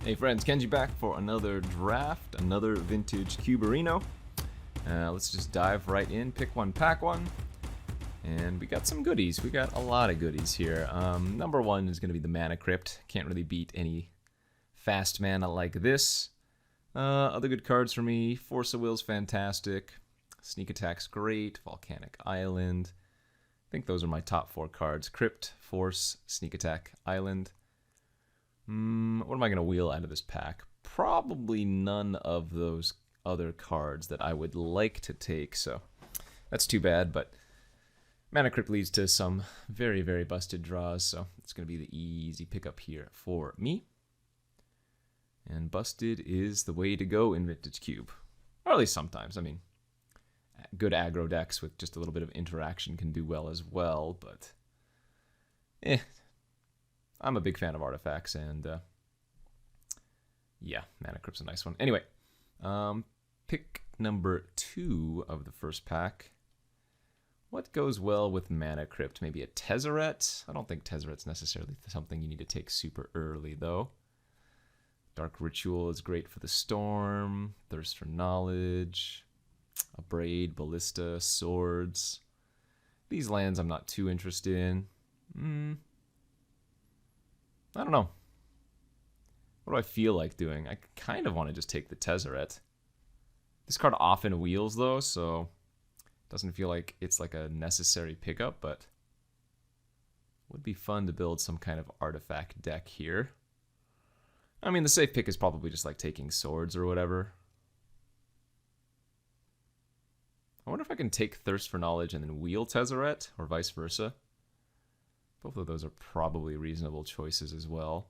Hey friends, Kenji back for another draft, another vintage Cuberino. Let's just dive right in, pick one, pack one. And we got some goodies. We got a lot of goodies here. Number one is going to be the Mana Crypt. Can't really beat any fast mana like this. Other good cards for me. Force of Will's fantastic. Sneak Attack's great. Volcanic Island. I think those are my top four cards. Crypt, Force, Sneak Attack, Island. What am I going to wheel out of this pack? Probably none of those other cards that I would like to take, so that's too bad, but Mana Crypt leads to some very, very busted draws, so it's going to be the easy pickup here for me. And busted is the way to go in Vintage Cube. Or at least sometimes. I mean, good aggro decks with just a little bit of interaction can do well as well, but I'm a big fan of artifacts, and yeah, Mana Crypt's a nice one. Anyway, pick number 2 of the first pack. What goes well with Mana Crypt? Maybe a Tezzeret? I don't think Tezzeret's necessarily something you need to take super early, though. Dark Ritual is great for the Storm. Thirst for Knowledge. Abrade, Ballista, Swords. These lands I'm not too interested in. I don't know. What do I feel like doing? I kind of want to just take the Tezzeret. This card often wheels, though, so it doesn't feel like it's like a necessary pickup, but it would be fun to build some kind of artifact deck here. I mean, the safe pick is probably just like taking Swords or whatever. I wonder if I can take Thirst for Knowledge and then wheel Tezzeret, or vice versa. Both of those are probably reasonable choices as well.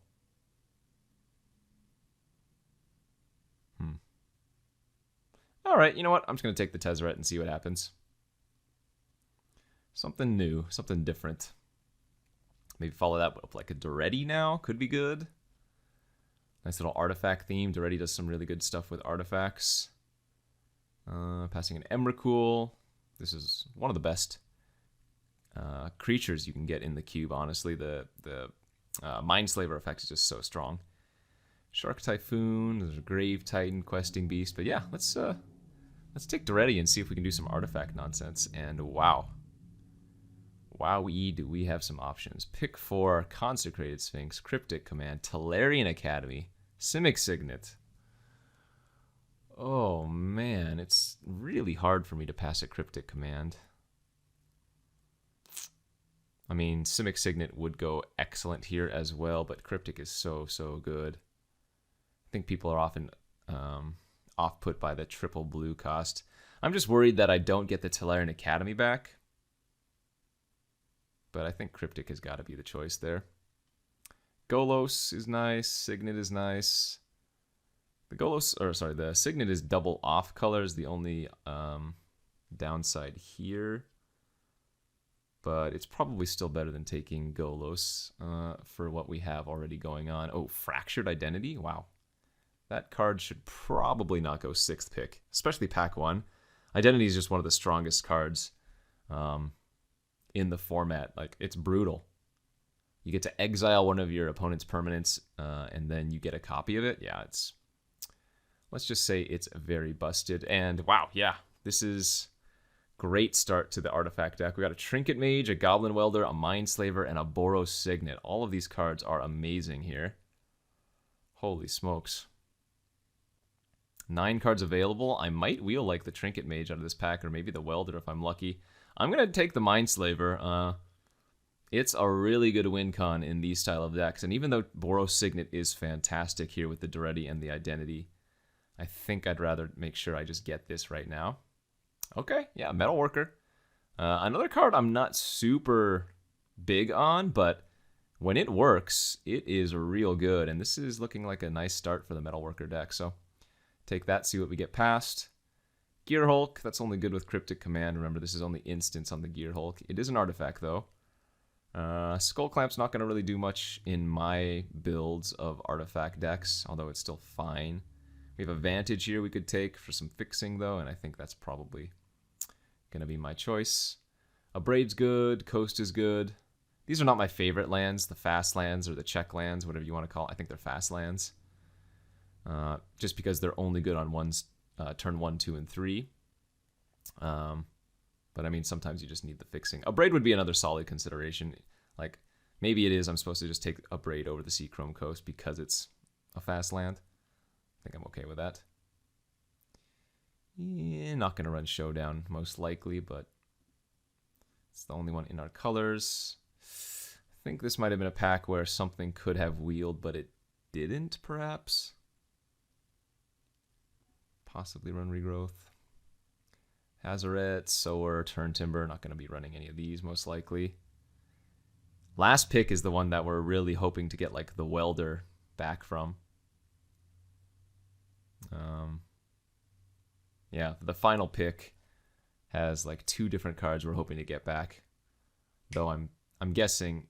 Alright, you know what? I'm just going to take the Tezzeret and see what happens. Something new, something different. Maybe follow that up like a Duretti now. Could be good. Nice little artifact theme. Duretti does some really good stuff with artifacts. Passing an Emrakul. This is one of the best creatures you can get in the cube, honestly. The Mindslaver effect is just so strong. Shark Typhoon, there's a Grave Titan, Questing Beast, but yeah, let's take Duretti and see if we can do some artifact nonsense. And wow. Wowee, do we have some options. Pick 4, Consecrated Sphinx, Cryptic Command, Tolarian Academy, Simic Signet. Oh man, it's really hard for me to pass a Cryptic Command. I mean, Simic Signet would go excellent here as well, but Cryptic is so good. I think people are often off-put by the triple blue cost. I'm just worried that I don't get the Tolarian Academy back. But I think Cryptic has got to be the choice there. Golos is nice. Signet is nice. The Signet is double off color is the only downside here. But it's probably still better than taking Golos for what we have already going on. Oh, Fractured Identity? Wow. That card should probably not go 6th pick, especially pack 1. Identity is just one of the strongest cards in the format. Like, it's brutal. You get to exile one of your opponent's permanents, and then you get a copy of it. Yeah, it's... Let's just say it's very busted. And wow, yeah, this is great start to the artifact deck. We got a Trinket Mage, a Goblin Welder, a Mindslaver, and a Boros Signet. All of these cards are amazing here. Holy smokes. 9 cards available. I might wheel like the Trinket Mage out of this pack, or maybe the Welder if I'm lucky. I'm going to take the Mindslaver. It's a really good win con in these style of decks. And even though Boros Signet is fantastic here with the Duretti and the Identity, I think I'd rather make sure I just get this right now. Okay, yeah, Metalworker. Another card I'm not super big on, but when it works, it is real good. And this is looking like a nice start for the Metalworker deck. So take that, see what we get past. Gear Hulk, that's only good with Cryptic Command. Remember, this is only instance on the Gear Hulk. It is an artifact, though. Skull Clamp's not going to really do much in my builds of artifact decks, although it's still fine. We have a Vantage here we could take for some fixing, though, and I think that's probably going to be my choice. Abrade's good. Coast is good. These are not my favorite lands, the fast lands or the check lands, whatever you want to call it. I think they're fast lands. just because they're only good on turn 1, 2, and 3. But I mean, sometimes you just need the fixing. A Braid would be another solid consideration. Like, maybe it is I'm supposed to just take a Braid over the Seachrome Coast because it's a fast land. I think I'm okay with that. Yeah, not going to run Showdown, most likely, but it's the only one in our colors. I think this might have been a pack where something could have wheeled, but it didn't, perhaps. Possibly run Regrowth. Hazoret, Sower, Turn Timber. Not going to be running any of these, most likely. Last pick is the one that we're really hoping to get like the Welder back from. Yeah, the final pick has like 2 different cards we're hoping to get back. Though I'm guessing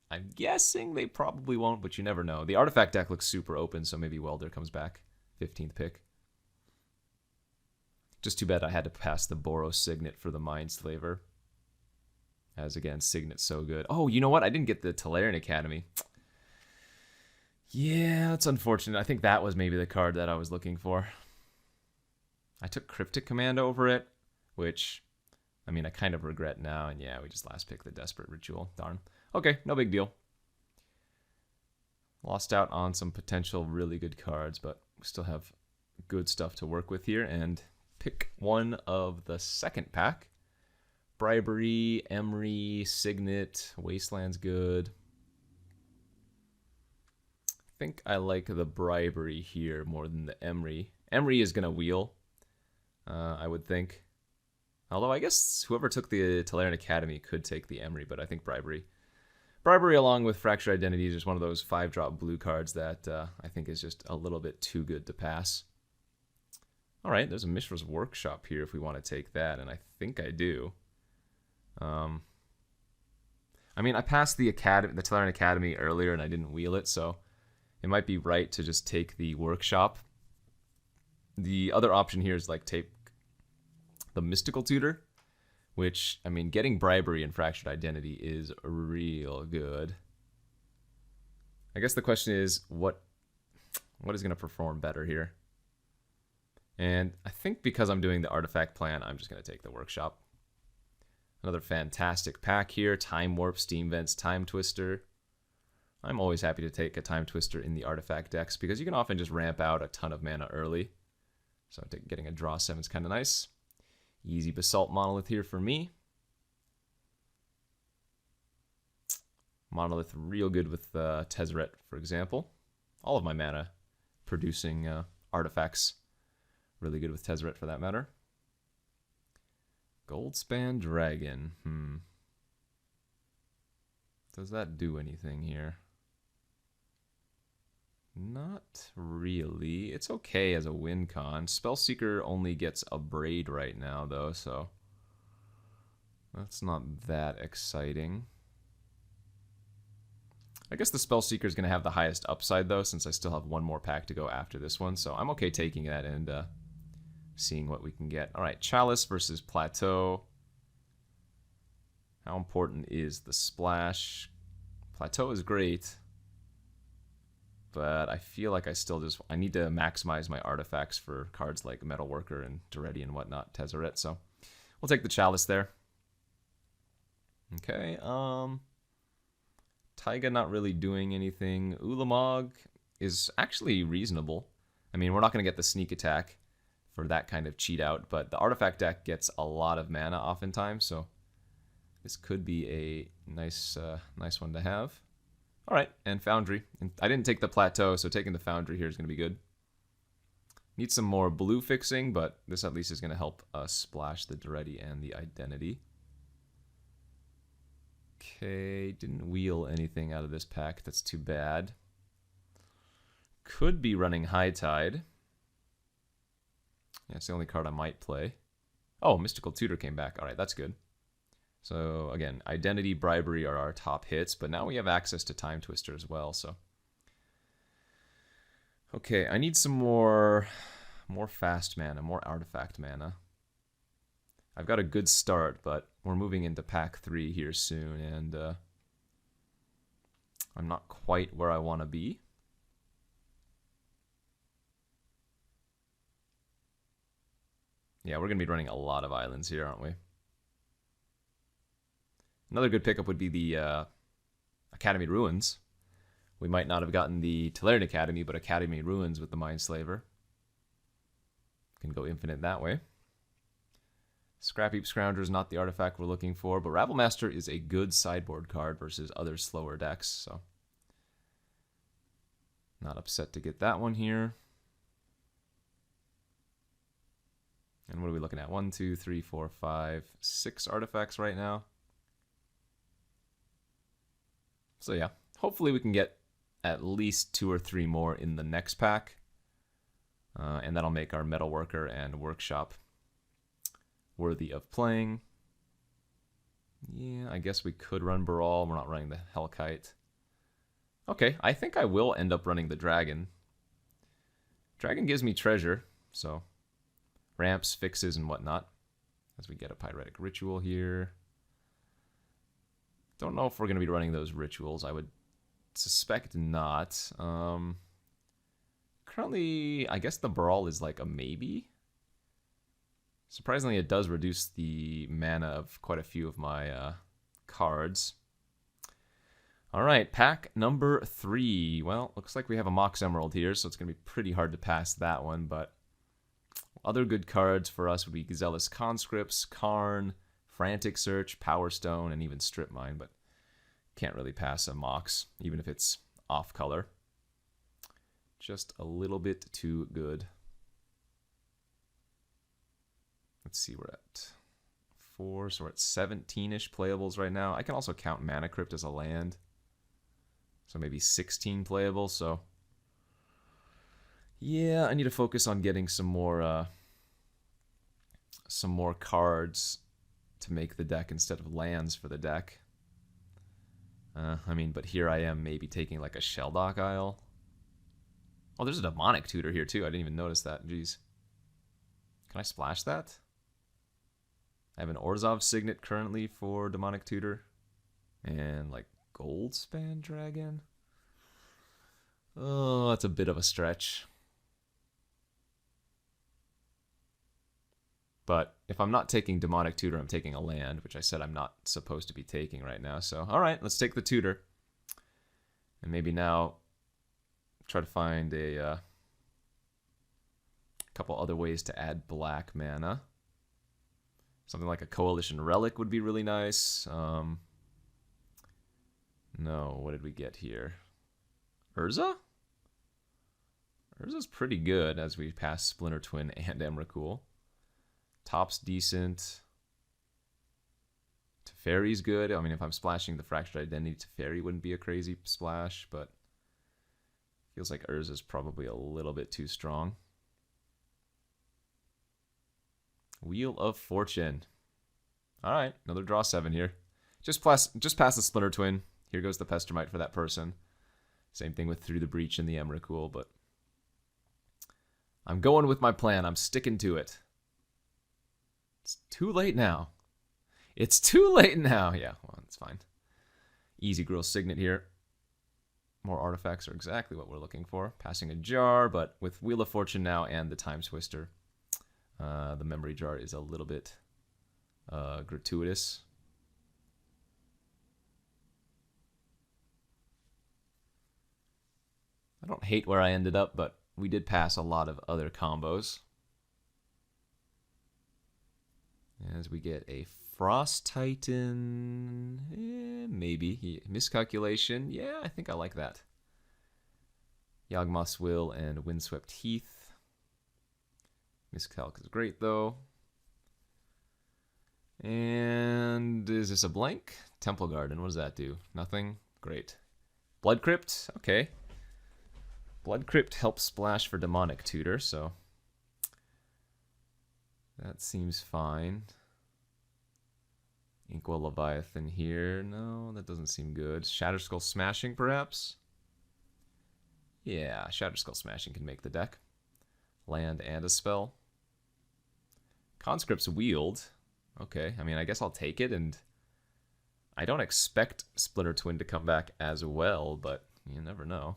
they probably won't, but you never know. The artifact deck looks super open, so maybe Welder comes back. 15th pick. Just too bad I had to pass the Boros Signet for the Mindslaver. As again, Signet's so good. Oh, you know what? I didn't get the Tolarian Academy. Yeah, that's unfortunate. I think that was maybe the card that I was looking for. I took Cryptic Command over it, which, I mean, I kind of regret now. And yeah, we just last picked the Desperate Ritual. Darn. Okay, no big deal. Lost out on some potential really good cards, but we still have good stuff to work with here. And pick one of the second pack. Bribery, Emery, Signet, Wasteland's good. I think I like the Bribery here more than the Emery. Emery is going to wheel, I would think. Although I guess whoever took the Tolarian Academy could take the Emery, but I think Bribery. Bribery along with Fractured Identity is just one of those 5-drop blue cards that I think is just a little bit too good to pass. All right, there's a Mishra's Workshop here if we want to take that, and I think I do. I mean, I passed the Tolarian Academy earlier and I didn't wheel it, so it might be right to just take the Workshop. The other option here is like take the Mystical Tutor, which, I mean, getting Bribery and Fractured Identity is real good. I guess the question is, what is going to perform better here? And I think because I'm doing the Artifact plan, I'm just going to take the Workshop. Another fantastic pack here. Time Warp, Steam Vents, Time Twister. I'm always happy to take a Time Twister in the Artifact decks because you can often just ramp out a ton of mana early. So getting a draw 7 is kind of nice. Easy Basalt Monolith here for me. Monolith real good with Tezzeret, for example. All of my mana producing artifacts. Really good with Tezzeret for that matter. Goldspan Dragon. Does that do anything here? Not really. It's okay as a win con. Spellseeker only gets a Braid right now, though, so that's not that exciting. I guess the Spellseeker is going to have the highest upside, though, since I still have one more pack to go after this one, so I'm okay taking that and seeing what we can get. All right, Chalice versus Plateau. How important is the splash? Plateau is great, but I feel like I need to maximize my artifacts for cards like Metalworker and Daretti and whatnot, Tezzeret, so we'll take the Chalice there. Okay, Taiga not really doing anything. Ulamog is actually reasonable. I mean, we're not going to get the sneak attack for that kind of cheat out, but the artifact deck gets a lot of mana oftentimes, so this could be a nice one to have. All right, and Foundry. And I didn't take the Plateau, so taking the Foundry here is going to be good. Need some more blue fixing, but this at least is going to help us splash the Daretti and the Identity. Okay, didn't wheel anything out of this pack. That's too bad. Could be running High Tide. Yeah, it's the only card I might play. Oh, Mystical Tutor came back. All right, that's good. So, again, Identity, Bribery are our top hits, but now we have access to Time Twister as well, so. Okay, I need some more fast mana, more artifact mana. I've got a good start, but we're moving into pack 3 here soon, and I'm not quite where I want to be. Yeah, we're going to be running a lot of islands here, aren't we? Another good pickup would be the Academy Ruins. We might not have gotten the Tolarian Academy, but Academy Ruins with the Mindslaver. Can go infinite that way. Scrap Heap Scrounger is not the artifact we're looking for, but Rabblemaster is a good sideboard card versus other slower decks, so not upset to get that one here. And what are we looking at? 1, 2, 3, 4, 5, 6 artifacts right now. So yeah, hopefully we can get at least 2 or 3 more in the next pack. And that'll make our Metalworker and Workshop worthy of playing. Yeah, I guess we could run Baral. We're not running the Hellkite. Okay, I think I will end up running the Dragon. Dragon gives me treasure, so ramps, fixes, and whatnot. As we get a Pyretic Ritual here. Don't know if we're going to be running those rituals. I would suspect not. Currently, I guess the Baral is like a maybe. Surprisingly, it does reduce the mana of quite a few of my cards. All right, pack number 3. Well, looks like we have a Mox Emerald here, so it's going to be pretty hard to pass that one. But other good cards for us would be Zealous Conscripts, Karn, Frantic Search, Power Stone, and even Strip Mine. But can't really pass a Mox, even if it's off color. Just a little bit too good. Let's see, we're at 4, so we're at 17-ish playables right now. I can also count Mana Crypt as a land. So maybe 16 playable, so yeah, I need to focus on getting some more cards to make the deck instead of lands for the deck. I mean, but here I am maybe taking like a Shelldock Isle. Oh, there's a Demonic Tutor here too. I didn't even notice that. Jeez. Can I splash that? I have an Orzhov Signet currently for Demonic Tutor. And like Goldspan Dragon. Oh, that's a bit of a stretch. But if I'm not taking Demonic Tutor, I'm taking a land, which I said I'm not supposed to be taking right now. So, all right, let's take the Tutor. And maybe now try to find a couple other ways to add black mana. Something like a Coalition Relic would be really nice. No, what did we get here? Urza? Urza's pretty good as we pass Splinter Twin and Emrakul. Top's decent. Teferi's good. I mean, if I'm splashing the Fractured Identity, Teferi wouldn't be a crazy splash, but feels like Urza's probably a little bit too strong. Wheel of Fortune. All right, another draw 7 here. Just pass the Splinter Twin. Here goes the Pestermite for that person. Same thing with Through the Breach and the Emrakul, but I'm going with my plan. I'm sticking to it. It's too late now. It's too late now. Yeah, well, it's fine. Easy Girl Signet here. More artifacts are exactly what we're looking for. Passing a jar, but with Wheel of Fortune now and the Time Twister, the Memory Jar is a little bit gratuitous. I don't hate where I ended up, but we did pass a lot of other combos. As we get a Frost Titan, maybe. Miscalculation, yeah, I think I like that. Yawgmoth's Will and Windswept Heath. Miscalc is great, though. And is this a blank? Temple Garden, what does that do? Nothing? Great. Blood Crypt, okay. Blood Crypt helps splash for Demonic Tutor, so that seems fine. Inkwell Leviathan here. No, that doesn't seem good. Shatterskull Smashing, perhaps? Yeah, Shatterskull Smashing can make the deck. Land and a spell. Conscript's Wield. Okay, I mean, I guess I'll take it, and I don't expect Splinter Twin to come back as well, but you never know.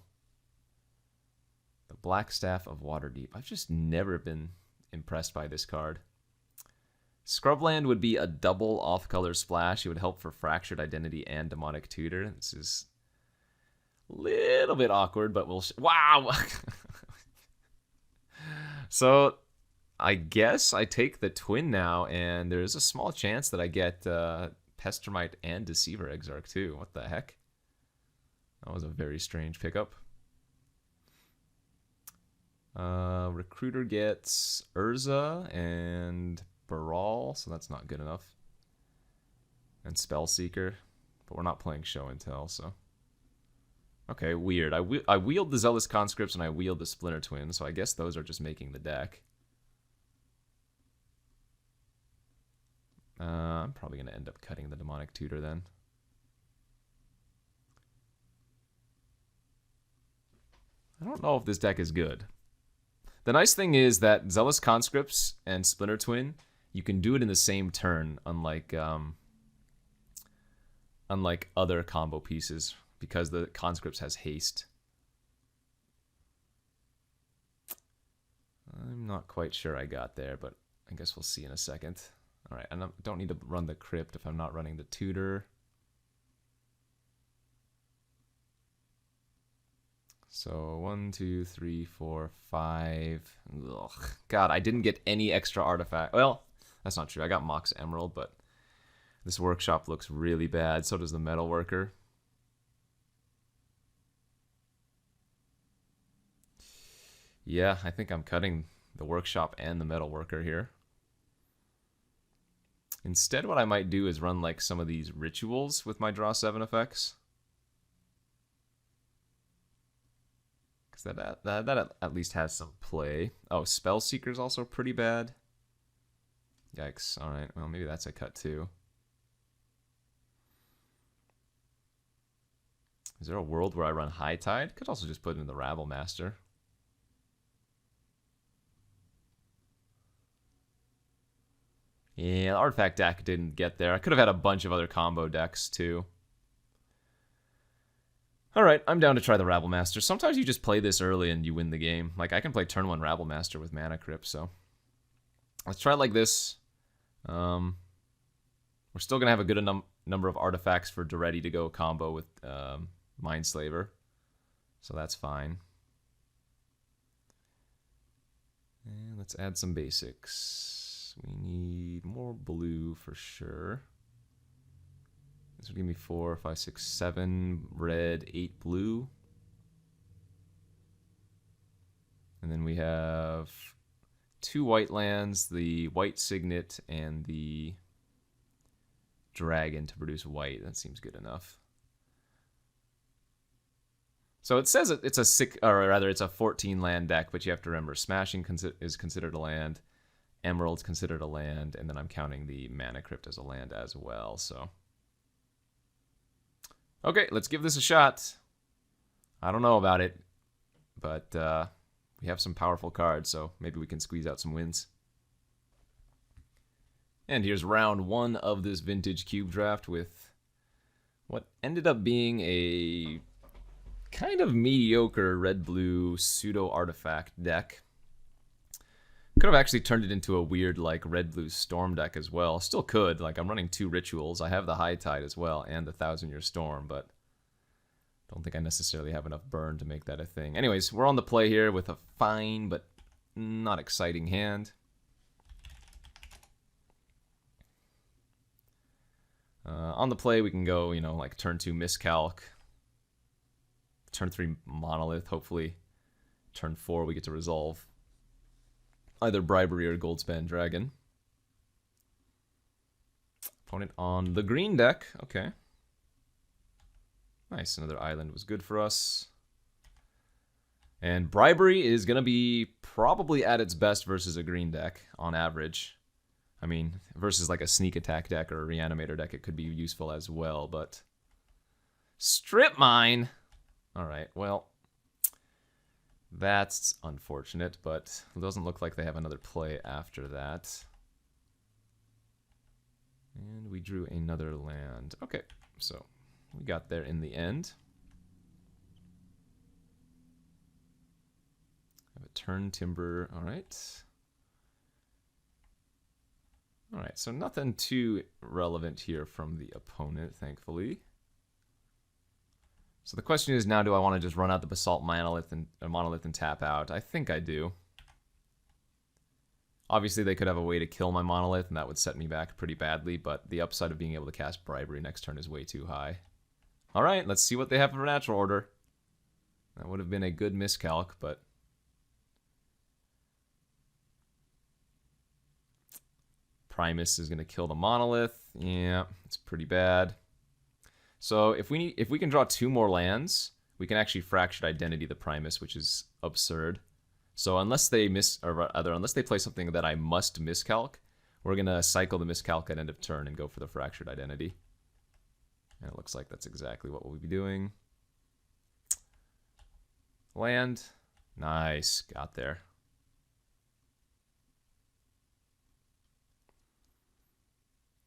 The Black Staff of Waterdeep. I've just never been impressed by this card. Scrubland would be a double off-color splash. It would help for Fractured Identity and Demonic Tutor. This is a little bit awkward, but we'll... Wow! So, I guess I take the twin now, and there's a small chance that I get Pestermite and Deceiver Exarch too. What the heck? That was a very strange pickup. Recruiter gets Urza and Baral, so that's not good enough. And Spellseeker, but we're not playing Show and Tell, so... Okay, weird. I wield the Zealous Conscripts and I wield the Splinter Twin, so I guess those are just making the deck. I'm probably going to end up cutting the Demonic Tutor then. I don't know if this deck is good. The nice thing is that Zealous Conscripts and Splinter Twin, you can do it in the same turn, unlike other combo pieces, because the Conscripts has haste. I'm not quite sure I got there, but I guess we'll see in a second. Alright, I don't need to run the Crypt if I'm not running the Tutor. So 1, 2, 3, 4, 5. Ugh. God, I didn't get any extra artifact. Well, that's not true. I got Mox Emerald, but this workshop looks really bad. So does the Metal Worker. Yeah, I think I'm cutting the workshop and the Metal Worker here. Instead, what I might do is run like some of these rituals with my draw 7 effects. Because that at least has some play. Oh, Spellseeker's also pretty bad. Yikes. Alright, well maybe that's a cut too. Is there a world where I run High Tide? Could also just put it in the Rabble Master. Yeah, the Artifact deck didn't get there. I could have had a bunch of other combo decks too. Alright, I'm down to try the Rabble Master. Sometimes you just play this early and you win the game. Like, I can play turn 1 Rabble Master with Mana Crypt, so... Let's try it like this. We're still going to have a good number of artifacts for ready to go combo with Mindslaver. So that's fine. And let's add some basics. We need more blue for sure. This would give me 4, 5, 6, 7 red, 8 blue. And then we have 2 white lands, the white signet and the dragon to produce white. That seems good enough. So it says it's a 6, or rather it's a 14 land deck, but you have to remember Smashing is considered a land, Emerald's considered a land, and then I'm counting the Mana Crypt as a land as well, so... Okay, let's give this a shot. I don't know about it, but we have some powerful cards, so maybe we can squeeze out some wins. And here's round 1 of this vintage cube draft with what ended up being a kind of mediocre red-blue pseudo-artifact deck. Could have actually turned it into a weird, like, red-blue storm deck as well. Still could. Like, I'm running 2 rituals. I have the High Tide as well, and the 1000-Year Storm, but don't think I necessarily have enough burn to make that a thing. Anyways, we're on the play here with a fine but not exciting hand. On the play, we can go, you know, like turn 2 Miscalc, turn 3 Monolith, hopefully. Turn 4, we get to resolve either Bribery or Goldspan Dragon. Opponent on the green deck. Okay. Nice. Another island was good for us. And Bribery is going to be probably at its best versus a green deck on average. I mean, versus like a sneak attack deck or a reanimator deck, it could be useful as well, but... Strip Mine! Alright, well... That's unfortunate, but it doesn't look like they have another play after that. And we drew another land. Okay, so we got there in the end. Have a turn Timber, alright. Alright, so nothing too relevant here from the opponent, thankfully. So the question is now, do I want to just run out the Basalt Monolith and tap out? I think I do. Obviously, they could have a way to kill my Monolith, and that would set me back pretty badly, but the upside of being able to cast Bribery next turn is way too high. Alright, let's see what they have for Natural Order. That would have been a good miscalc, but... Primus is going to kill the Monolith. Yeah, it's pretty bad. So if we can draw 2 more lands, we can actually Fractured Identity the Primus, which is absurd. So unless they unless they play something that I must miscalc, we're gonna cycle the miscalc at end of turn and go for the Fractured Identity. And it looks like that's exactly what we'll be doing. Land. Nice. Got there.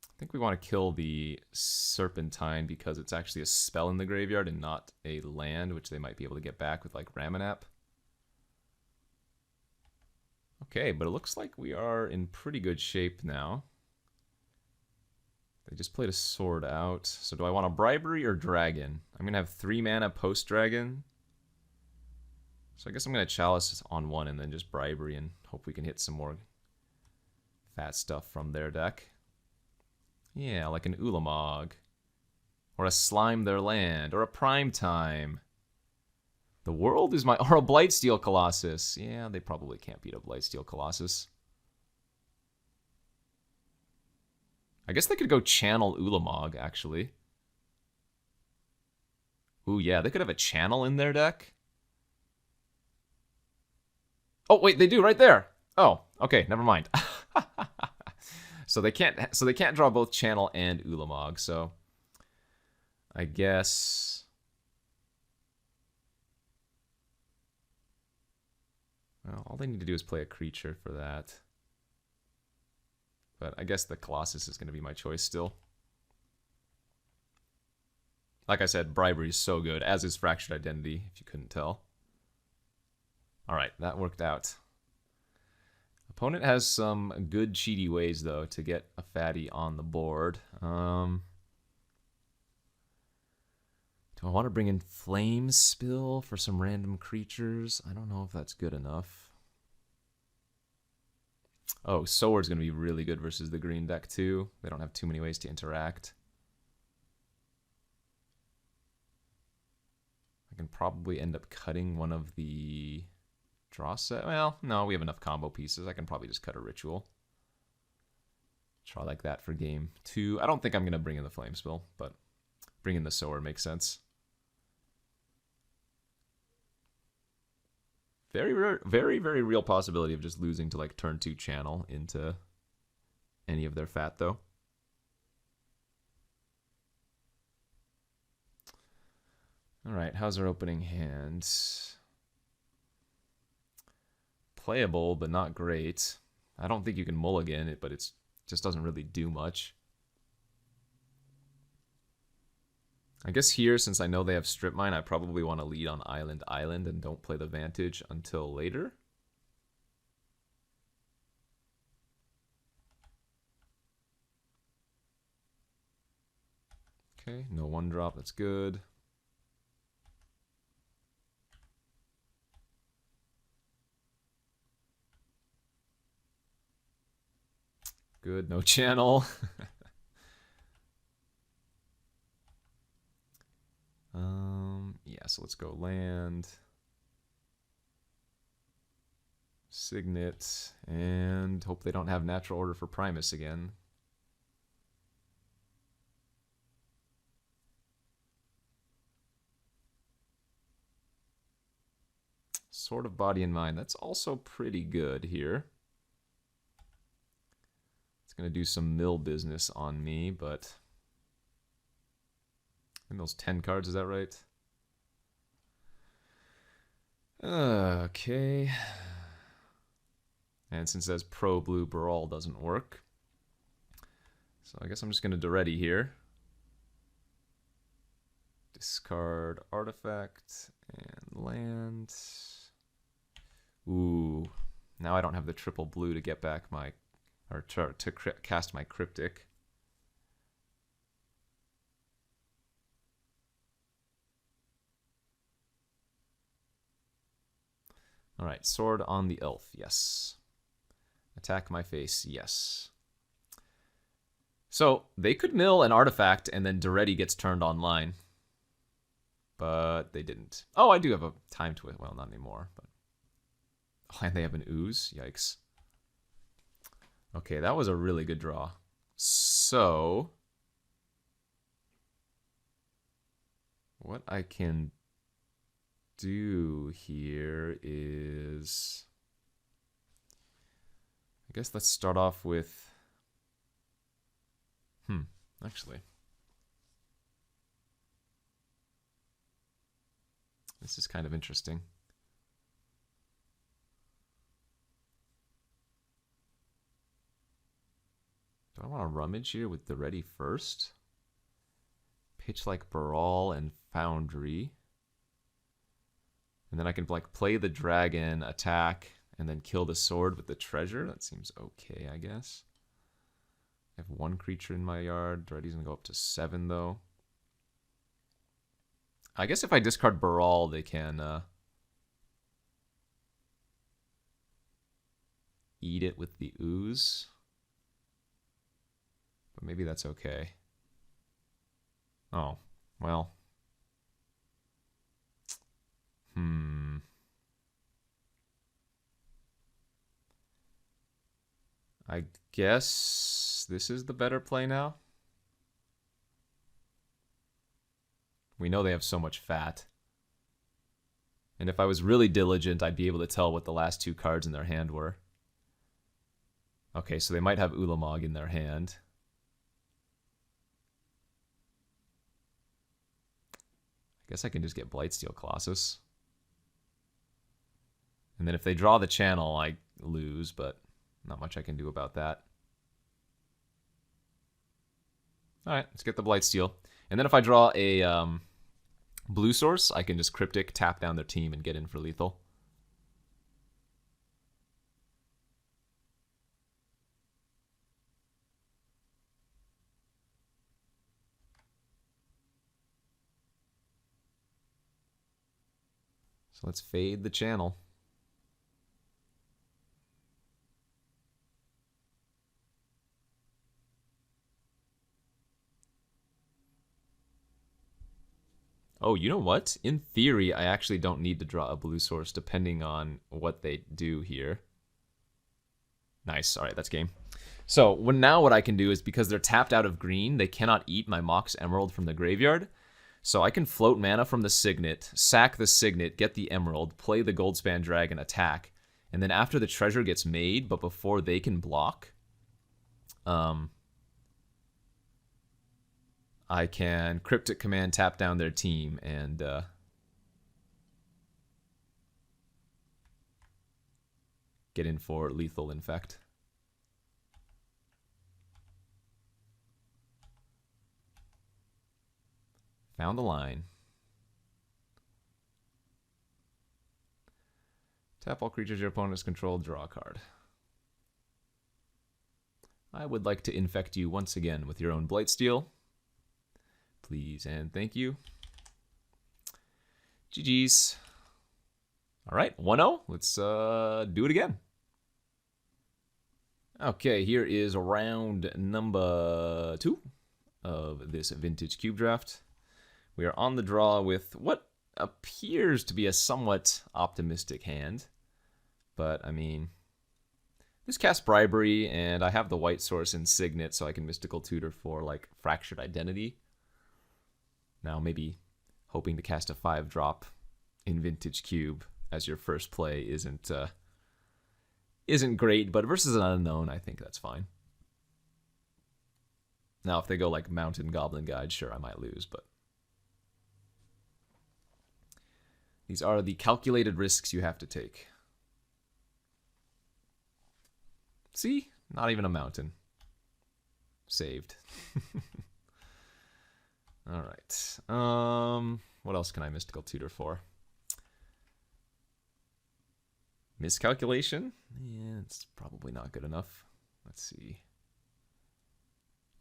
I think we want to kill the Serpentine because it's actually a spell in the graveyard and not a land, which they might be able to get back with like Ramanap. Okay, but it looks like we are in pretty good shape now. They just played a sword out. So do I want a Bribery or Dragon? I'm going to have 3 mana post-Dragon. So I guess I'm going to Chalice on 1 and then just Bribery and hope we can hit some more fat stuff from their deck. Yeah, like an Ulamog. Or a Slime Their Land. Or a Primetime. The World is my... Or a Blightsteel Colossus. Yeah, they probably can't beat a Blightsteel Colossus. I guess they could go channel Ulamog, actually. Ooh, yeah, they could have a channel in their deck. Oh, wait, they do right there. Oh, okay, never mind. So they can't draw both channel and Ulamog, so I guess well, all they need to do is play a creature for that. But I guess the Colossus is going to be my choice still. Like I said, Bribery is so good, as is Fractured Identity, if you couldn't tell. Alright, that worked out. Opponent has some good cheaty ways, though, to get a fatty on the board. Do I want to bring in Flame Spill for some random creatures? I don't know if that's good enough. Oh, Sword's going to be really good versus the green deck, too. They don't have too many ways to interact. I can probably end up cutting one of the... Draw set? Well, no, we have enough combo pieces. I can probably just cut a Ritual. Try like that for game 2. I don't think I'm going to bring in the Flame Spill, but bringing the Sower makes sense. Very, very, very real possibility of just losing to like turn 2 channel into any of their fat, though. Alright, how's our opening hand? Playable, but not great. I don't think you can mulligan it, but it just doesn't really do much. I guess here, since I know they have Strip Mine, I probably want to lead on Island and don't play the Vantage until later. Okay, no 1-drop, that's good. Good, no channel. Yeah, so let's go land. Signet, and hope they don't have Natural Order for Primus again. Sword of Body and Mind, that's also pretty good here. It's going to do some mill business on me, but... I think those 10 cards, is that right? Okay. And since it says Pro Blue Brawl doesn't work, so I guess I'm just going to Doretti here. Discard Artifact and land. Ooh. Now I don't have the triple blue to get back my... or to cast my Cryptic. Alright, sword on the elf, yes. Attack my face, yes. So, they could mill an artifact and then Duretti gets turned online. But they didn't. Oh, I do have a time twist. Well, not anymore. But... oh, and they have an ooze? Yikes. Okay, that was a really good draw. So... what I can do here is... I guess let's start off with... actually. This is kind of interesting. Do I want to rummage here with the ready first? Pitch like Baral and Foundry. And then I can like play the dragon, attack, and then kill the sword with the treasure. That seems okay, I guess. I have one creature in my yard. Duretti's gonna go up to 7 though. I guess if I discard Baral, they can eat it with the ooze. But maybe that's okay. Oh, well. I guess this is the better play now. We know they have so much fat. And if I was really diligent, I'd be able to tell what the last 2 cards in their hand were. Okay, so they might have Ulamog in their hand. I guess I can just get Blightsteel Colossus. And then if they draw the channel, I lose, but not much I can do about that. Alright, let's get the Blightsteel. And then if I draw a blue source, I can just Cryptic, tap down their team, and get in for lethal. So let's fade the channel. Oh, you know what? In theory, I actually don't need to draw a blue source depending on what they do here. Nice. All right, that's game. So now what I can do is, because they're tapped out of green, they cannot eat my Mox Emerald from the graveyard. So I can float mana from the Signet, sack the Signet, get the Emerald, play the Goldspan Dragon, attack. And then after the treasure gets made, but before they can block, I can Cryptic Command, tap down their team, and get in for lethal infect. Found the line. Tap all creatures your opponent's control, draw a card. I would like to infect you once again with your own Blightsteel. Please and thank you. GG's. All right, 1-0. Let's do it again. Okay, here is round number 2 of this vintage cube draft. We are on the draw with what appears to be a somewhat optimistic hand. But, I mean, this casts Bribery, and I have the white source in Signet, so I can Mystical Tutor for, like, Fractured Identity. Now, maybe hoping to cast a 5-drop in Vintage Cube as your first play isn't great, but versus an unknown, I think that's fine. Now, if they go like Mountain Goblin Guide, sure, I might lose, but these are the calculated risks you have to take. See? Not even a mountain. Saved. All right. What else can I Mystical Tutor for? Miscalculation? Yeah, it's probably not good enough. Let's see.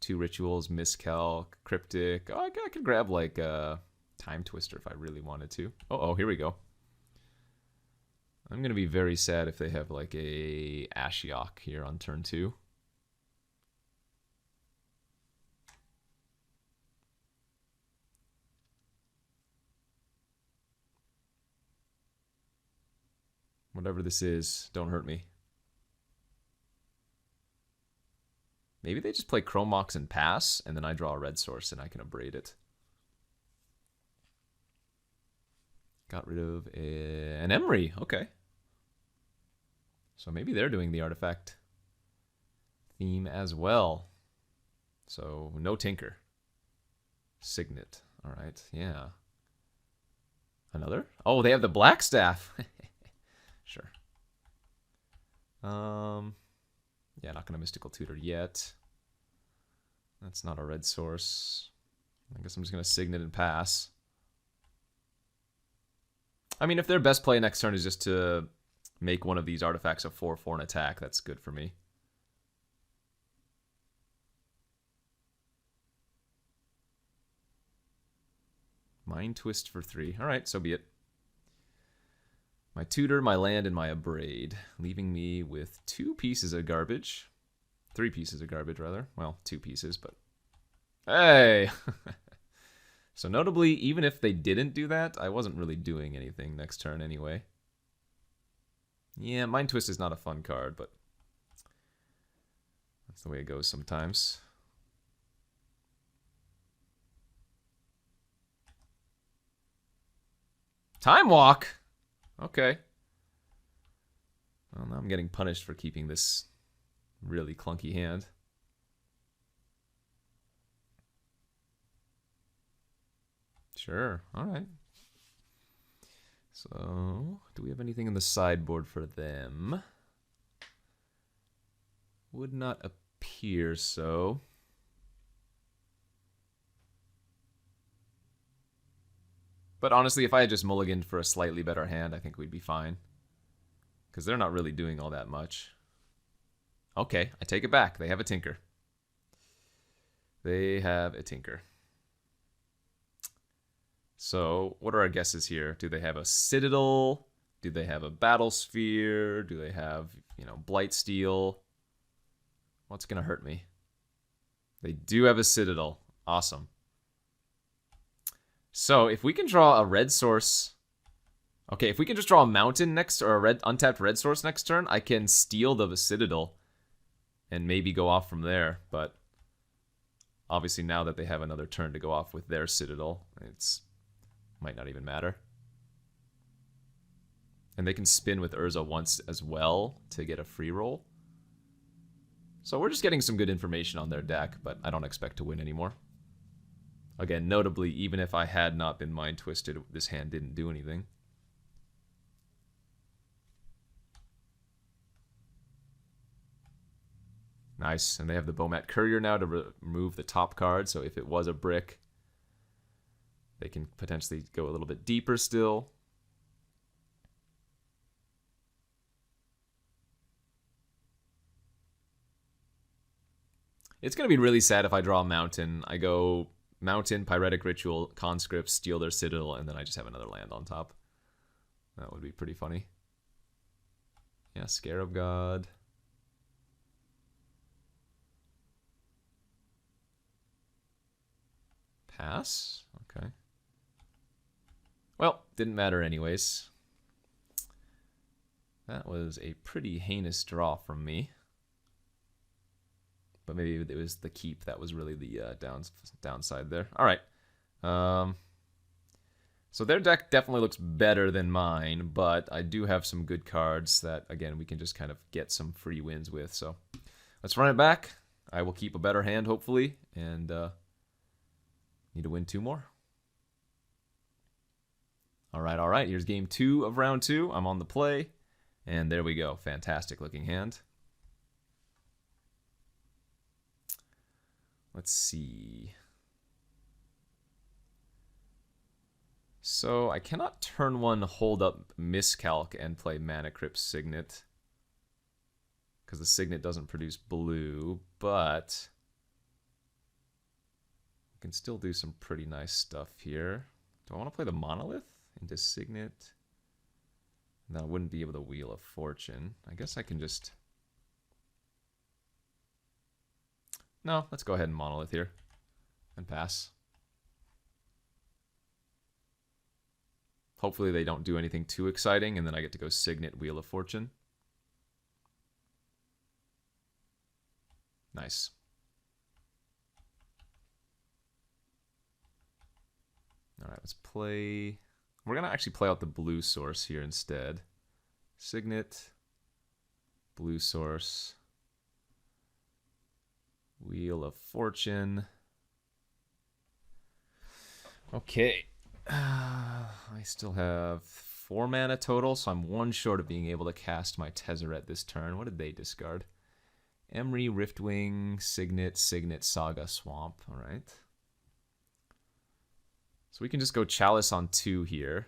2 rituals, miscalc, cryptic. Oh, I could grab like time twister if I really wanted to. Oh, here we go. I'm gonna be very sad if they have like a Ashiok here on turn 2. Whatever this is, don't hurt me. Maybe they just play Chromox and pass, and then I draw a red source and I can abrade it. Got rid of an Emery. Okay. So maybe they're doing the artifact theme as well. So no Tinker. Signet. All right. Yeah. Another? Oh, they have the Black Staff. Sure. Yeah, not gonna Mystical Tutor yet. That's not a red source. I guess I'm just gonna Signet and pass. I mean, if their best play next turn is just to make one of these artifacts a 4/4 and attack, that's good for me. Mind Twist for 3. Alright, so be it. My tutor, my land, and my abrade, leaving me with 2 pieces of garbage. 3 pieces of garbage, rather. Well, 2 pieces, but... Hey! So notably, even if they didn't do that, I wasn't really doing anything next turn anyway. Yeah, Mind Twist is not a fun card, but... that's the way it goes sometimes. Time Walk! Okay. Well, now I'm getting punished for keeping this really clunky hand. Sure. All right. So, do we have anything in the sideboard for them? Would not appear so. But honestly, if I had just mulliganed for a slightly better hand, I think we'd be fine. Because they're not really doing all that much. Okay, I take it back. They have a Tinker. They have a Tinker. So, what are our guesses here? Do they have a Citadel? Do they have a Battle Sphere? Do they have, you know, Blightsteel? What's going to hurt me? They do have a Citadel. Awesome. So, if we can draw a red source... Okay, if we can just draw a mountain next, or a untapped red source next turn, I can steal the Citadel and maybe go off from there. But obviously now that they have another turn to go off with their Citadel, it's might not even matter. And they can spin with Urza once as well to get a free roll. So we're just getting some good information on their deck, but I don't expect to win anymore. Again, notably, even if I had not been Mind Twisted, this hand didn't do anything. Nice, and they have the Bomat Courier now to remove the top card, so if it was a brick, they can potentially go a little bit deeper still. It's going to be really sad if I draw a Mountain. I go Mountain, Pyretic Ritual, Conscript, steal their Citadel, and then I just have another land on top. That would be pretty funny. Yeah, Scarab God. Pass? Okay. Well, didn't matter anyways. That was a pretty heinous draw from me. But maybe it was the keep that was really the downside there. All right. So their deck definitely looks better than mine, but I do have some good cards that, again, we can just kind of get some free wins with. So let's run it back. I will keep a better hand, hopefully, and need to win 2 more. All right. Here's game 2 of round 2. I'm on the play, and there we go. Fantastic looking hand. Let's see. So I cannot turn 1 hold up Miscalc and play Mana Crypt Signet, because the Signet doesn't produce blue, but we can still do some pretty nice stuff here. Do I want to play the Monolith into Signet? Then I wouldn't be able to Wheel of Fortune. I guess I can just... No, let's go ahead and Monolith here and pass. Hopefully they don't do anything too exciting, and then I get to go Signet, Wheel of Fortune. Nice. All right, let's play... We're going to actually play out the blue source here instead. Signet, blue source, Wheel of Fortune. Okay. I still have 4 mana total, so I'm 1 short of being able to cast my Tezzeret this turn. What did they discard? Emry, Riftwing, Signet, Signet, Saga, Swamp. All right. So we can just go Chalice on 2 here.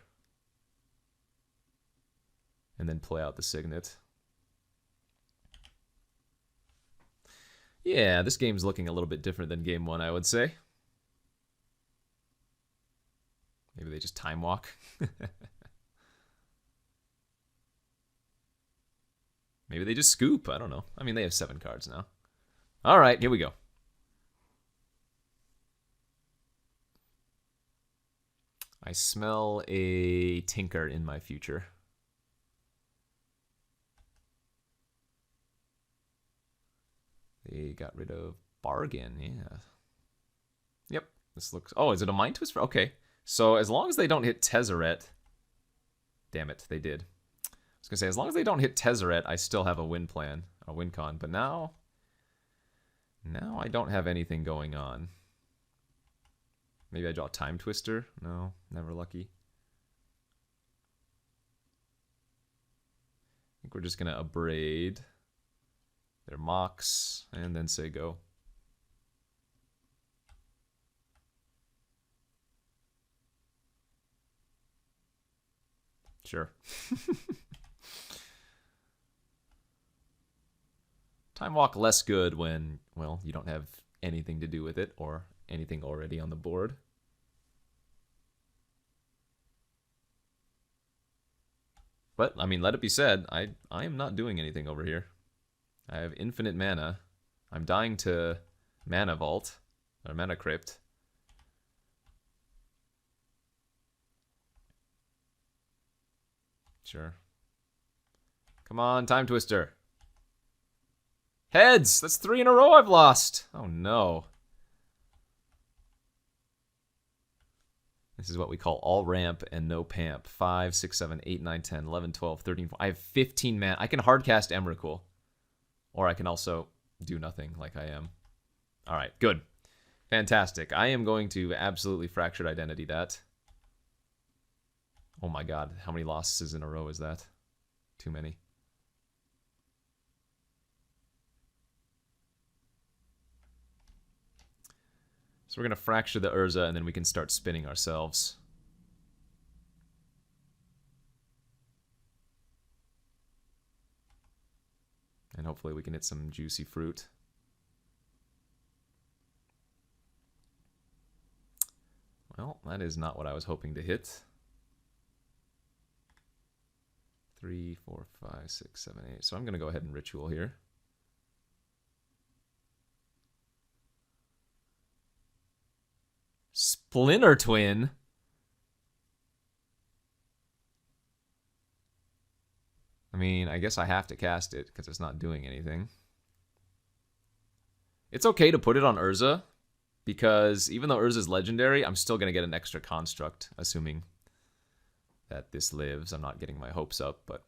And then play out the Signet. Yeah, this game's looking a little bit different than game 1, I would say. Maybe they just time walk. Maybe they just scoop. I don't know. I mean, they have 7 cards now. All right, here we go. I smell a Tinker in my future. They got rid of Bargain, yeah. Yep, this looks... Oh, is it a Mind Twister? Okay. So as long as they don't hit Tezzeret... Damn it, they did. I was going to say, as long as they don't hit Tezzeret, I still have a win plan, a win con. But now I don't have anything going on. Maybe I draw Time Twister? No, never lucky. I think we're just going to Abrade their Mox and then say go. Sure. Time Walk less good when, well, you don't have anything to do with it or anything already on the board. But, I mean, let it be said, I am not doing anything over here. I have infinite mana. I'm dying to Mana Vault, or Mana Crypt. Sure. Come on, Time Twister. Heads! That's 3 in a row I've lost! Oh no. This is what we call all ramp and no pamp. 5, 6, 7, 8, 9, 10, 11, 12, 13, 14. I have 15 mana. I can hardcast Emrakul. Or I can also do nothing like I am. Alright, good. Fantastic. I am going to absolutely Fractured Identity that. Oh my god, how many losses in a row is that? Too many. So we're going to Fracture the Urza, and then we can start spinning ourselves. And hopefully we can hit some juicy fruit. Well, that is not what I was hoping to hit. 3, 4, 5, 6, 7, 8. So I'm going to go ahead and Ritual here. Splinter Twin? I mean, I guess I have to cast it because it's not doing anything. It's okay to put it on Urza because even though Urza's legendary, I'm still going to get an extra construct, assuming that this lives. I'm not getting my hopes up, but...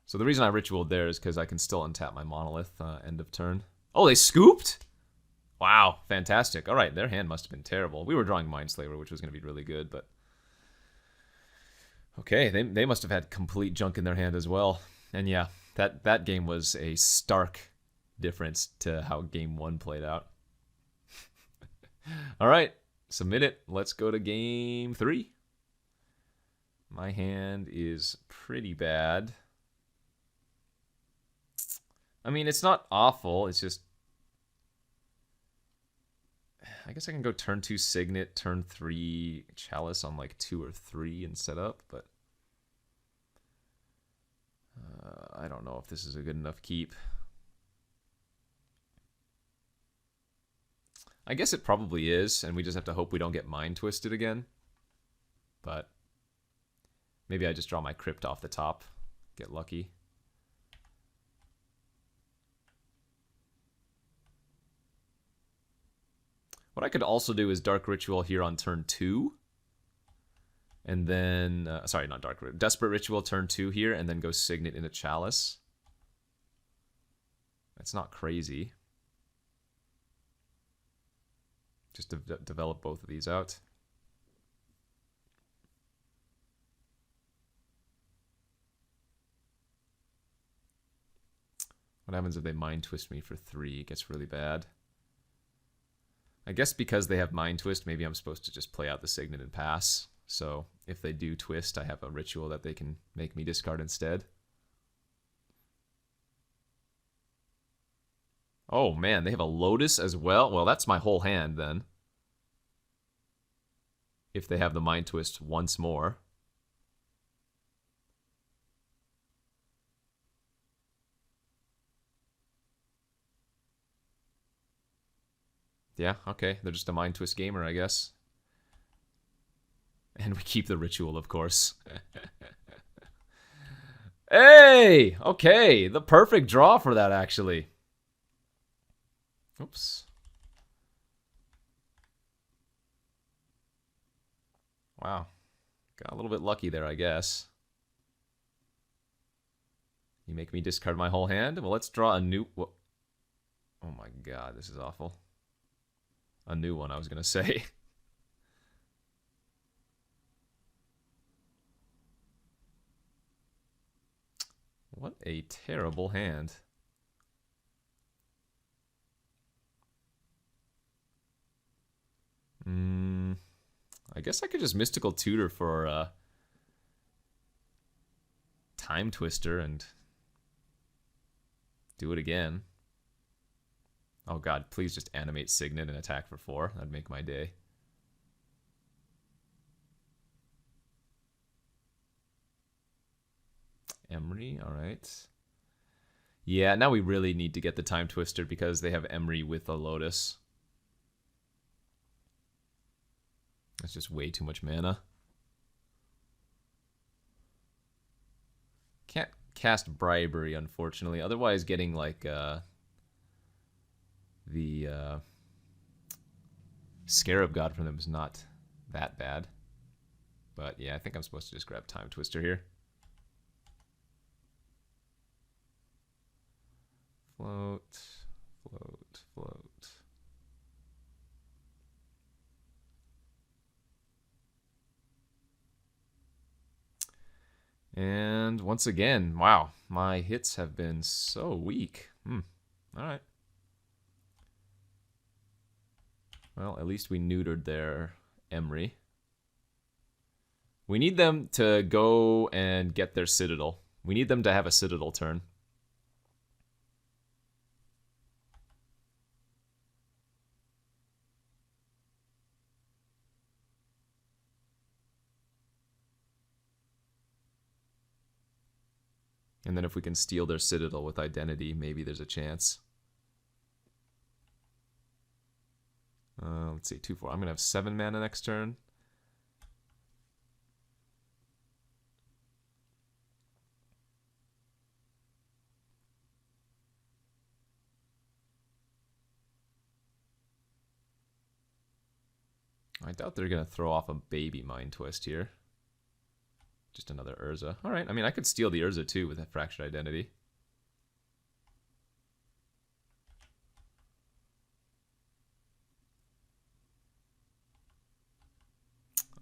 So the reason I Ritualed there is because I can still untap my Monolith end of turn. Oh, they scooped? Wow, fantastic. All right, their hand must have been terrible. We were drawing Mindslaver, which was going to be really good, but... Okay, they must have had complete junk in their hand as well. And yeah, that game was a stark difference to how game 1 played out. All right, submit it. Let's go to game 3. My hand is pretty bad. I mean, it's not awful. It's just... I guess I can go turn 2 Signet, turn 3 Chalice on like 2 or 3 and set up, but... I don't know if this is a good enough keep. I guess it probably is, and we just have to hope we don't get mind twisted again. But maybe I just draw my crypt off the top, get lucky. What I could also do is Dark Ritual here on turn 2. And then, sorry, not Dark Ritual, Desperate Ritual turn 2 here, and then go Signet into Chalice. That's not crazy. Just to develop both of these out. What happens if they mind twist me for 3? It gets really bad. I guess because they have mind twist, maybe I'm supposed to just play out the Signet and pass. So if they do twist, I have a ritual that they can make me discard instead. Oh man, they have a Lotus as well? Well, that's my whole hand then. If they have the mind twist once more. Yeah, okay, they're just a mind twist gamer, I guess. And we keep the ritual, of course. Hey! Okay, the perfect draw for that, actually. Oops. Wow. Got a little bit lucky there, I guess. You make me discard my whole hand? Well, let's draw a new... Oh my god, this is awful. A new one, I was going to say. What a terrible hand. I guess I could just Mystical Tutor for Time Twister and do it again. Oh god, please just animate Signet and attack for 4. That'd make my day. Emery, alright. Yeah, now we really need to get the Time Twister because they have Emery with a Lotus. That's just way too much mana. Can't cast Bribery, unfortunately. Otherwise, getting like the Scarab God from them is not that bad. But yeah, I think I'm supposed to just grab Time Twister here. Float, float, float. And once again, wow, my hits have been so weak. Alright. Well, at least we neutered their Emery. We need them to go and get their Citadel. We need them to have a Citadel turn. And then if we can steal their Citadel with Identity, maybe there's a chance. Let's see, 2-4. I'm going to have 7 mana next turn. I doubt they're going to throw off a baby Mind Twist here. Just another Urza. Alright, I mean, I could steal the Urza too with a Fractured Identity.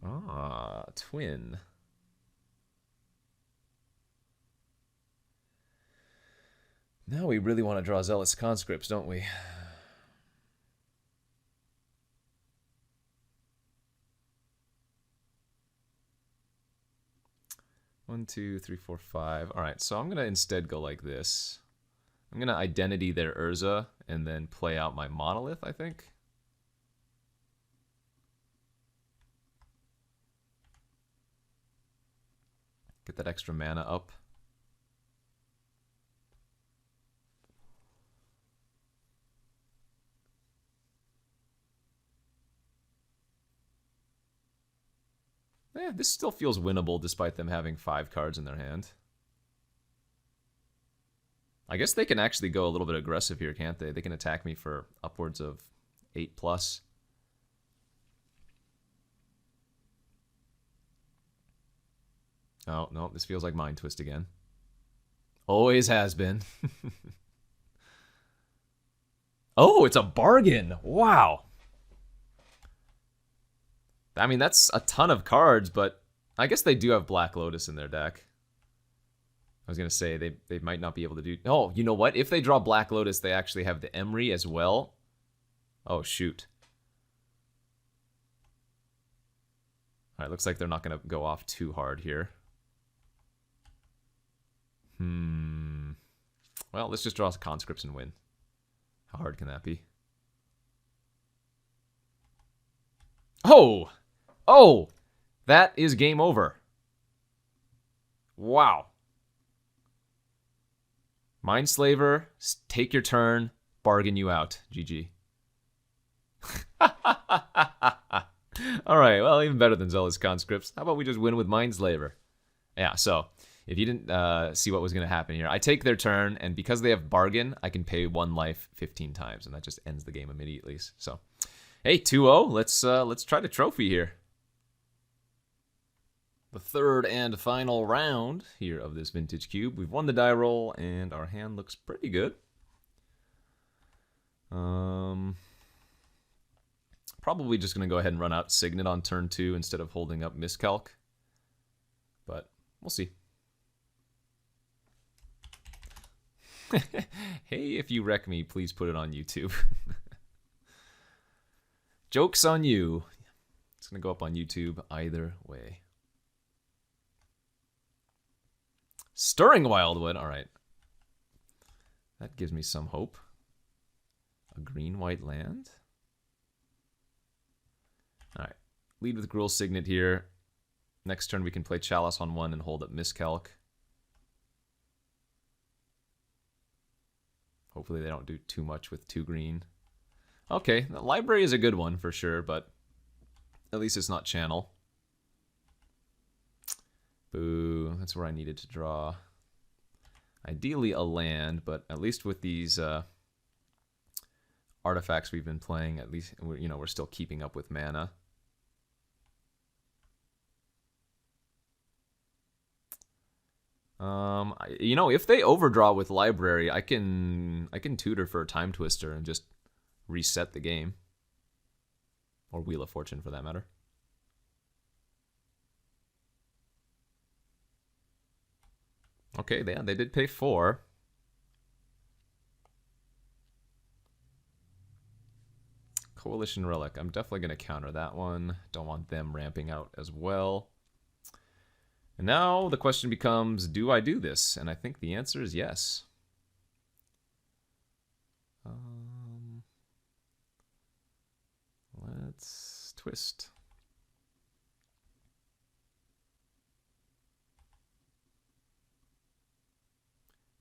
Ah, twin. Now we really want to draw Zealous Conscripts, don't we? 1, 2, 3, 4, 5. All right, so I'm gonna instead go like this. I'm gonna identity their Urza and then play out my monolith, I think. Get that extra mana up. Yeah, this still feels winnable despite them having 5 cards in their hand. I guess they can actually go a little bit aggressive here, can't they? They can attack me for upwards of 8+. Oh, no, this feels like Mind Twist again. Always has been. Oh, it's a bargain! Wow! I mean, that's a ton of cards, but I guess they do have Black Lotus in their deck. I was going to say, they might not be able to do... Oh, you know what? If they draw Black Lotus, they actually have the Emery as well. Oh, shoot. Alright, looks like they're not going to go off too hard here. Well, let's just draw Conscripts and win. How hard can that be? Oh! Oh! That is game over. Wow. Mindslaver, take your turn, bargain you out. GG. Alright, well, even better than Zealous Conscripts. How about we just win with Mindslaver? Yeah, so, if you didn't see what was going to happen here, I take their turn, and because they have bargain, I can pay 1 life 15 times, and that just ends the game immediately. So, hey, 2-0, let's try the trophy here. The third and final round here of this vintage cube. We've won the die roll, and our hand looks pretty good. Probably just going to go ahead and run out Signet on turn 2 instead of holding up Miscalc. But we'll see. Hey, if you wreck me, please put it on YouTube. Joke's on you. It's going to go up on YouTube either way. Stirring Wildwood. All right. That gives me some hope. A green-white land. All right. Lead with Gruul Signet here. Next turn we can play Chalice on 1 and hold up Miscalc. Hopefully they don't do too much with 2 green. Okay, the library is a good one for sure, but at least it's not Channel. Boo, that's where I needed to draw. Ideally a land, but at least with these artifacts we've been playing, at least we're still keeping up with mana. If they overdraw with library, I can tutor for a Time Twister and just reset the game. Or Wheel of Fortune for that matter. Okay, they did pay 4. Coalition Relic. I'm definitely going to counter that one. Don't want them ramping out as well. And now the question becomes, do I do this? And I think the answer is yes. Let's twist.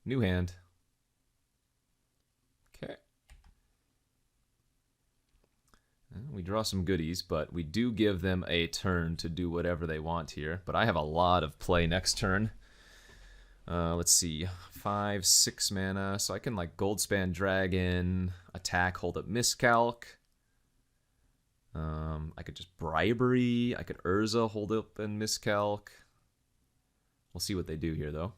New hand. Okay. We draw some goodies, but we do give them a turn to do whatever they want here. But I have a lot of play next turn. Let's see. 5, 6 mana. So I can like Goldspan Dragon, attack, hold up Miscalc. I could just Bribery. I could Urza, hold up and Miscalc. We'll see what they do here, though.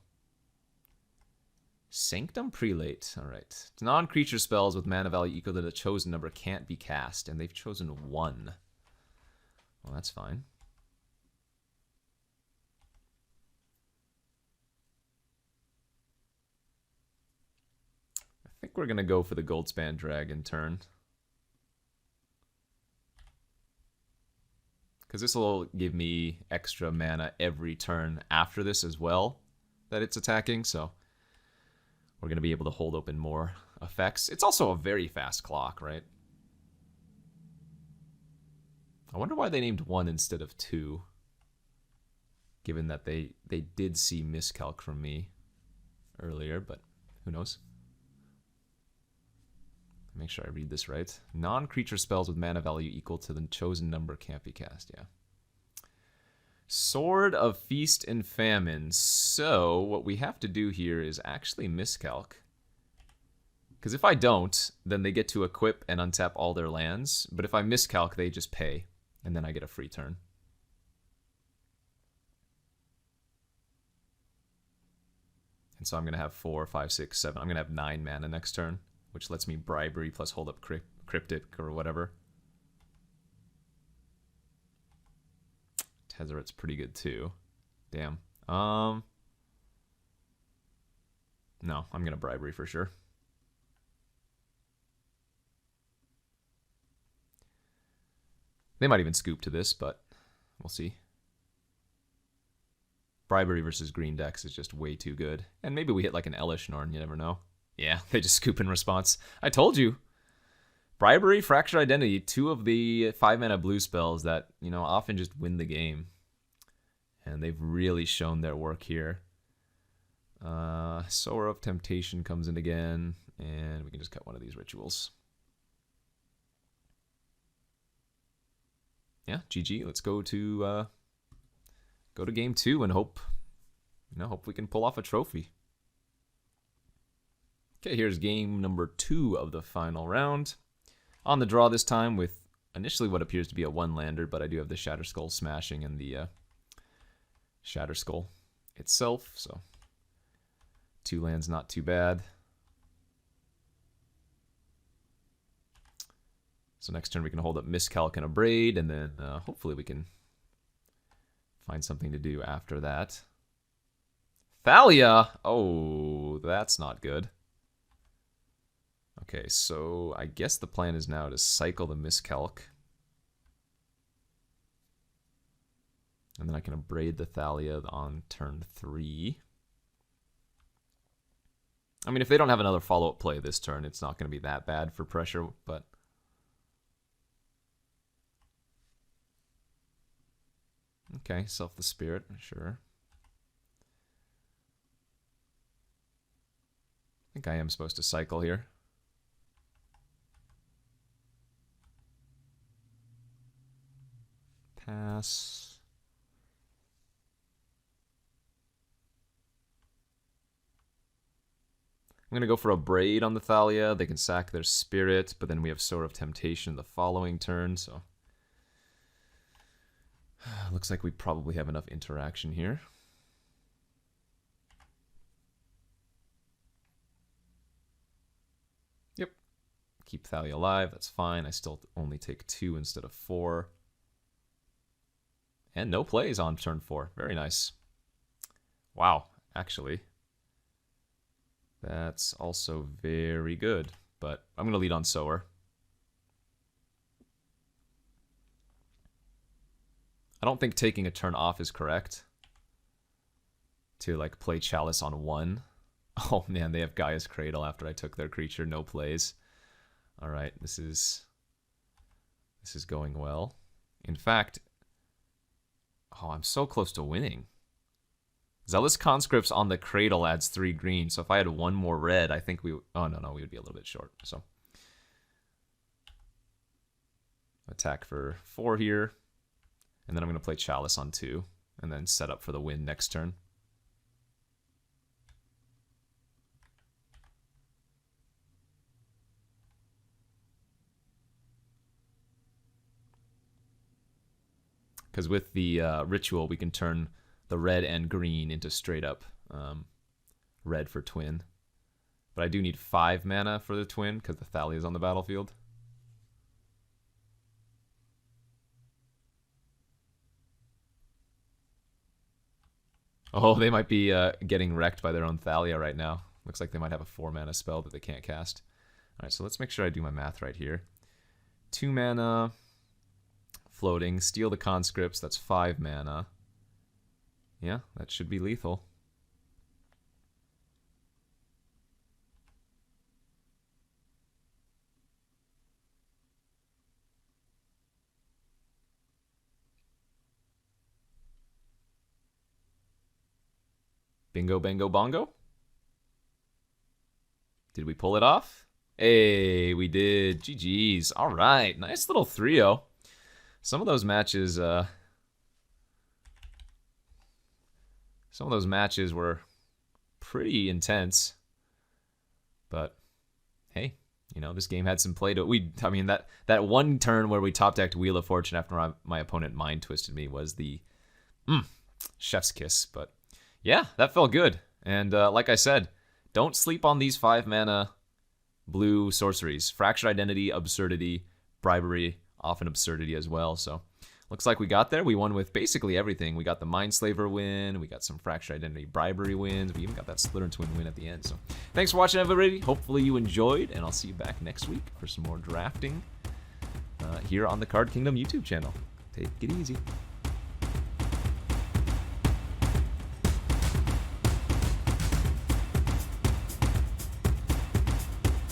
Sanctum Prelate. Alright. Non-creature spells with mana value equal to the chosen number can't be cast, and they've chosen 1. Well, that's fine. I think we're going to go for the Goldspan Dragon turn. Because this will give me extra mana every turn after this as well that it's attacking, so we're going to be able to hold open more effects. It's also a very fast clock, right? I wonder why they named 1 instead of 2, given that they did see miscalc from me earlier, but who knows? Make sure I read this right. Non-creature spells with mana value equal to the chosen number can't be cast. Yeah. Sword of Feast and Famine. So what we have to do here is actually miscalc. Because if I don't, then they get to equip and untap all their lands. But if I miscalc, they just pay. And then I get a free turn. And so I'm going to have 4, 5, 6, 7. I'm going to have 9 mana next turn, which lets me Bribery plus hold up Cryptic or whatever. Tezzeret's pretty good too. Damn. No, I'm going to Bribery for sure. They might even scoop to this, but we'll see. Bribery versus green decks is just way too good. And maybe we hit like an Elish Norn, you never know. Yeah, they just scoop in response. I told you. Bribery, Fractured Identity, 2 of the 5-mana blue spells that, you know, often just win the game. And they've really shown their work here. Sower of Temptation comes in again, and we can just cut one of these rituals. Yeah, GG. Let's go to game 2 and hope we can pull off a trophy. Okay, here's game number 2 of the final round. On the draw this time with initially what appears to be a 1-lander, but I do have the Shatterskull smashing and the Shatterskull itself, so 2 lands not too bad. So next turn we can hold up Miscalc and a Braid, and then hopefully we can find something to do after that. Thalia! Oh, that's not good. Okay, so I guess the plan is now to cycle the Miscalc. And then I can Braid the Thalia on turn 3. I mean, if they don't have another follow-up play this turn, it's not going to be that bad for pressure, but... Okay, Self the Spirit, sure. I think I am supposed to cycle here. Pass. I'm going to go for a Braid on the Thalia. They can sack their Spirit, but then we have Sower of Temptation the following turn, so... Looks like we probably have enough interaction here. Yep. Keep Thalia alive, that's fine. I still only take 2 instead of 4. And no plays on turn 4. Very nice. Wow, actually. That's also very good. But I'm going to lead on Sower. I don't think taking a turn off is correct. To like play Chalice on 1. Oh man, they have Gaia's Cradle after I took their creature. No plays. Alright, this is going well. In fact... Oh, I'm so close to winning. Zealous Conscripts on the Cradle adds 3 green, so if I had 1 more red, I think we... Oh, no, we would be a little bit short, so... Attack for 4 here. And then I'm going to play Chalice on 2, and then set up for the win next turn. Because with the ritual, we can turn the red and green into straight up red for twin. But I do need 5 mana for the twin because the Thalia is on the battlefield. Oh, they might be getting wrecked by their own Thalia right now. Looks like they might have a 4 mana spell that they can't cast. Alright, so let's make sure I do my math right here. 2 mana, floating. Steal the conscripts. That's 5 mana. Yeah, that should be lethal. Bingo, bango, bongo. Did we pull it off? Hey, we did. GG's. All right. Nice little 3-0. Some of those matches, were pretty intense. But, hey, you know, this game had some play to it. I mean, that one turn where we top decked Wheel of Fortune after my opponent mind twisted me was the chef's kiss. But, yeah, that felt good. And like I said, don't sleep on these 5 mana blue sorceries. Fractured Identity, Absurdity, Bribery, often Absurdity as well. So looks like we got there. We won with basically everything. We got the Mindslaver win. We got some Fractured Identity Bribery wins. We even got that Slitter Twin win at the end. So thanks for watching, everybody. Hopefully you enjoyed, and I'll see you back next week for some more drafting here on the Card Kingdom YouTube channel. Take it easy.